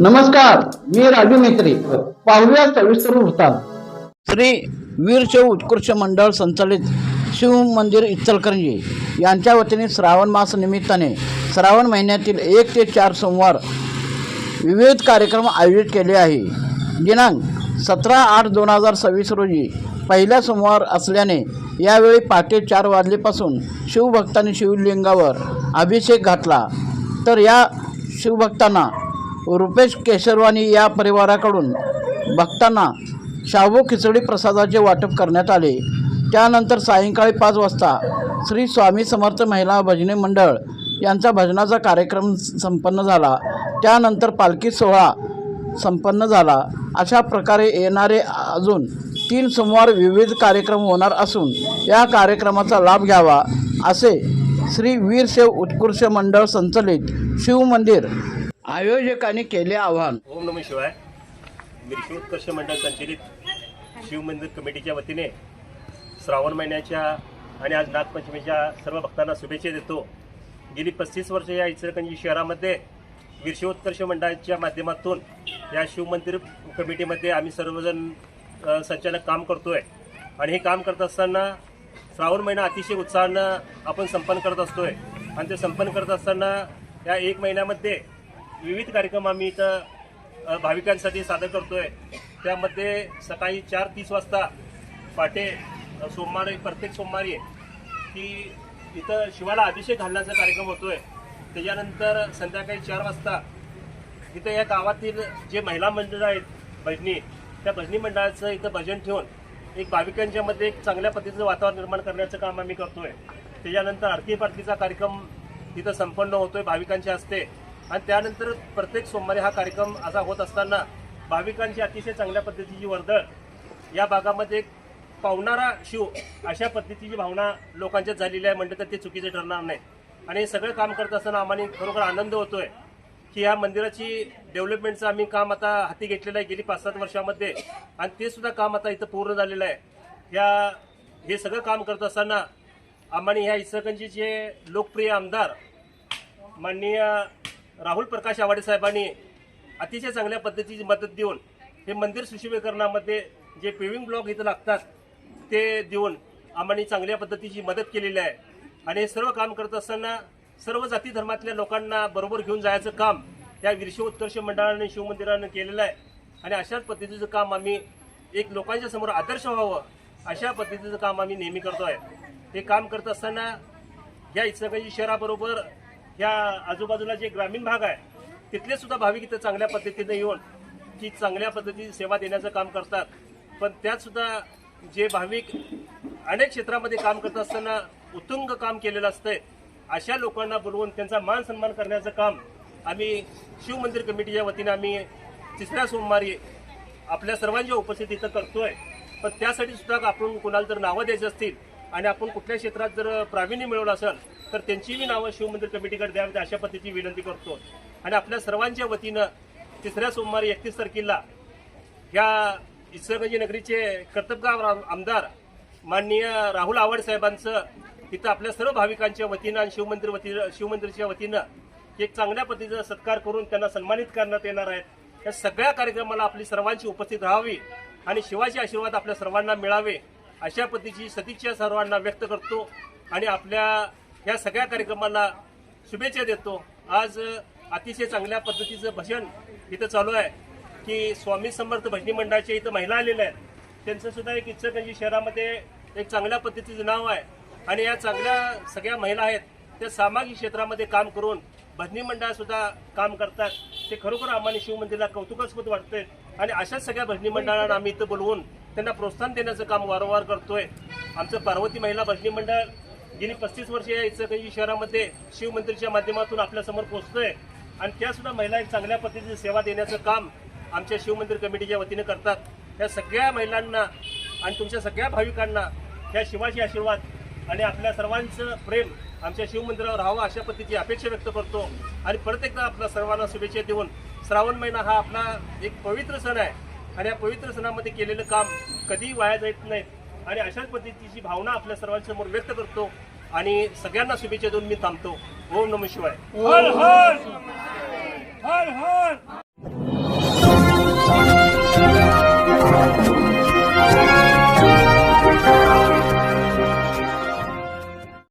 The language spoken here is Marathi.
नमस्कार, मी राजू मेत्री. पाहूया सविस्तर वृत्तांत. श्री वीरशैव उत्कृष्ट मंडळ संचालित शिव मंदिर इचलकरंजी यांच्या वतीने श्रावण मास निमित्ताने श्रावण महिन्यातील 1 ते 4 सोमवार विविध कार्यक्रम आयोजित केले आहे. दिनांक 17/8/2026 रोजी पहिला सोमवार असल्याने यावेळी पहाटे 4 वाजल्यापासून शिवभक्तांनी शिवलिंगावर अभिषेक घातला. तर या शिवभक्तांना रुपेश केशरवानी या परिवाराकडून भक्तांना शाबू खिचडी प्रसादाचे वाटप करण्यात आले. त्यानंतर सायंकाळी 5 वाजता श्री स्वामी समर्थ महिला भजनी मंडळ यांचा भजनाचा कार्यक्रम संपन्न झाला. त्यानंतर पालखी सोहळा संपन्न झाला. अशा प्रकारे येणारे अजून 3 सोमवार विविध कार्यक्रम होणार असून या कार्यक्रमाचा लाभ घ्यावा असे श्री वीरशैव उत्कृष्ट मंडळ संचालित शिव मंदिर आयोजकांनी केले आवाहन. ओम नमः शिवाय. वीरशैव उत्कृष्ट मंडळ संचलित शिव मंदिर कमिटीच्या वतीने श्रावण महिन्याच्या आणि आज नागपंचमीच्या सर्व भक्तांना शुभेच्छा देतो. गेली 35 वर्ष या इचलकरंजी शहरामध्ये वीरशैव उत्कृष्ट मंडळाच्या माध्यमातून या शिव मंदिर कमिटीमध्ये आम्ही सर्वजण संचालक काम करतोय. आणि हे काम करत असताना श्रावण महिना अतिशय उत्साहानं आपण संपन्न करत असतोय. आणि ते संपन्न करत असताना या 1 महिन्यामध्ये विविध कार्यक्रम आम्ही इथं भाविकांसाठी सादर करतोय. त्यामध्ये सकाळी 4:30 वाजता पहाटे सोमवारी प्रत्येक सोमवारी की इथं शिवाला अभिषेक घालण्याचा कार्यक्रम होतोय. त्याच्यानंतर संध्याकाळी 4 वाजता इथं या गावातील जे महिला मंडळ आहेत भजनी, त्या भजनी मंडळाचं इथं भजन ठेवून एक भाविकांच्या मध्ये एक चांगल्या पद्धतीचं वातावरण निर्माण करण्याचं काम आम्ही करतोय. त्याच्यानंतर आरती पालखीचा कार्यक्रम इथं संपन्न होतोय भाविकांच्या हस्ते. आणि त्यानंतर प्रत्येक सोमवारी हा कार्यक्रम असा होत असताना भाविकांची अतिशय चांगल्या पद्धतीची वर्दळ या भागामध्ये पावणारा शिव अशा पद्धतीची भावना लोकांच्यात झालेली आहे म्हणलं तर ते चुकीचे ठरणार नाही. आणि हे सगळं काम करत असताना आम्हाला खरोखर आनंद होतोय की ह्या मंदिराची डेव्हलपमेंटचं आम्ही काम आता हाती घेतलेलं आहे गेली 5-7 वर्षामध्ये. आणि ते सुद्धा काम आता इथं पूर्ण झालेलं आहे. हे सगळं काम करत असताना आम्हाला ह्या इचलकरंजीचे लोकप्रिय आमदार माननीय राहुल प्रकाश आवाडे साहेबांनी अतिशय चांगल्या पद्धतीची मदत देऊन हे मंदिर सुशोभीकरणामध्ये जे पेविंग ब्लॉक इथं लागतात ते देऊन आम्हाला चांगल्या पद्धतीची मदत केलेली आहे. आणि हे सर्व काम करत असताना सर्व जाती धर्मातल्या लोकांना बरोबर घेऊन जायचं काम या वीरशैव उत्कृष्ट मंडळाने शिवमंदिरानं केलेलं आहे. आणि अशाच पद्धतीचं काम आम्ही एक लोकांच्या समोर आदर्श व्हावं अशा पद्धतीचं काम आम्ही नेहमी करतो आहे. हे काम करत असताना या इचलकरंजी शहराबरोबर या आजूबाजूला जे ग्रामीण भाग आहे तिथले सुद्धा भाविक इथं चांगल्या पद्धतीने येऊन की चांगल्या पद्धतीची सेवा देण्याचं काम करतात. पण त्यात सुद्धा जे भाविक अनेक क्षेत्रामध्ये काम करत असताना उत्तुंग काम केलेलं असतंय अशा लोकांना बोलवून त्यांचा मान सन्मान करण्याचं काम आम्ही शिव मंदिर कमिटीच्या वतीने आम्ही 3ऱ्या सोमवारी आपल्या सर्वांच्या उपस्थित इथं करतोय. पण त्यासाठी सुद्धा आपण कुणाला जर नावं द्यायची असतील आणि आपण कुठल्या क्षेत्रात जर प्रावीण्य मिळवलं असेल तर त्यांचीही नावं शिवमंदिर कमिटीकडे द्यावीत अशा पद्धतीची विनंती करतो. आणि आपल्या सर्वांच्या वतीनं 3ऱ्या सोमवारी 31 तारखेला या इचलकरंजी नगरीचे कर्तबगाव आमदार माननीय राहुल आवाडे साहेबांचं तिथं आपल्या सर्व भाविकांच्या वतीनं आणि शिवमंदिरच्या वतीनं एक चांगल्या पद्धतीचा सत्कार करून त्यांना सन्मानित करण्यात येणार आहेत. या सगळ्या कार्यक्रमाला आपली सर्वांची उपस्थित राहावी आणि शिवाचे आशीर्वाद आपल्या सर्वांना मिळावे अशा पद्धतीची सदिच्छा सर्वांना व्यक्त करतो आणि आपल्या या सगळ्या कार्यक्रमाला शुभेच्छा देतो. आज अतिशय चांगल्या पद्धतीचं भजन इथं चालू आहे की स्वामी समर्थ भजनी मंडळाच्या इथं महिला आलेल्या आहेत. त्यांचं सुद्धा एक इचलकरंजी शहरामध्ये एक चांगल्या पद्धतीचं नाव आहे. आणि या चांगल्या सगळ्या महिला आहेत त्या सामाजिक क्षेत्रामध्ये काम करून भजनी मंडळात सुद्धा काम करतात. ते खरोखर आम्हाला शिवमंदिराला कौतुकास्पद वाटतंय. आणि अशाच सगळ्या भजनी मंडळांना आम्ही इथं बोलवून त्यांना प्रोत्साहन देण्याचं काम वारंवार करतोय. आमचं पार्वती महिला भजनी मंडळ गेली 35 वर्ष या इचलकरंजी शहरामध्ये शिवमंदिरच्या माध्यमातून आपल्यासमोर पोहोचतोय. आणि त्यासुद्धा महिला एक चांगल्या पद्धतीची सेवा देण्याचं काम आमच्या शिवमंदिर कमिटीच्या वतीनं करतात. या सगळ्या महिलांना आणि तुमच्या सगळ्या भाविकांना या शिवाचे आशीर्वाद आणि आपल्या सर्वांचं प्रेम आमच्या शिवमंदिरावर राहावं अशा पद्धतीची अपेक्षा व्यक्त करतो. आणि परत एकदा आपल्या सर्वांना शुभेच्छा देऊन श्रावण महिना हा आपला एक पवित्र सण आहे. आणि या पवित्र सणामध्ये केलेलं काम कधीही वाया जात नाही. आणि अशाच पद्धतीची भावना आपल्या सर्वांसमोर व्यक्त करतो आणि सगळ्यांना शुभेच्छा देऊन मी थांबतो. ओम नमः शिवाय. हर हर हर हर